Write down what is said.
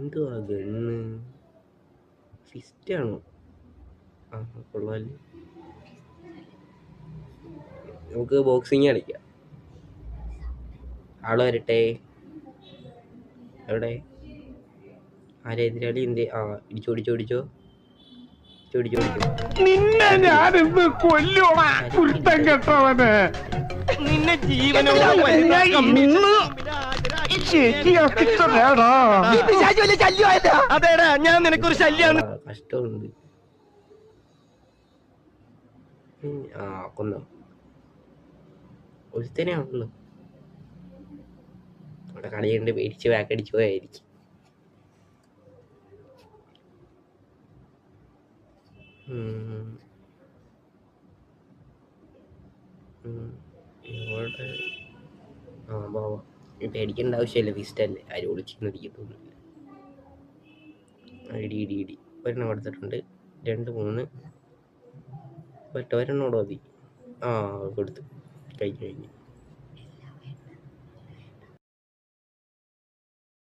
എന്തുവാ ഗണ്ണ്? ഫിസ്റ്റാണോ? ആ കൊള്ളാല്. നമുക്ക് ബോക്സിങ് കളിക്കാം. ആള് വരട്ടെ. എവിടെ? ആരെ എതിരാളി? എന്ത്? ആ ഇടിച്ചോ. നിന്നെ ഞാനിന്ന് കൊല്ലുവാ കുരുത്തം കെട്ടവനെ. നിന്നെ ജീവനോട് അതേടാ, ഞാൻ നിനക്കൊരു ശല്യാണ്. കഷ്ടമുണ്ട്. ആ കൊന്നോ? ഒരുത്തനെ ഉള്ളു. അവിടെ കളിയുണ്ട്, പേടിച്ച് ബാക്കടിച്ചു പോയായിരിക്കും. ഇവിടെ പേടിക്കേണ്ട ആവശ്യമില്ല. ഫിസ്റ്റല്ലേ, ആരും ഒളിച്ചൊന്നും ഇരിക്കത്തൊന്നുമില്ല. ഇടി ഒരെണ്ണം കൊടുത്തിട്ടുണ്ട്. 2 3 ഒരെണ്ണോട് മതി. ആ കൊടുത്തു. കഴിഞ്ഞു.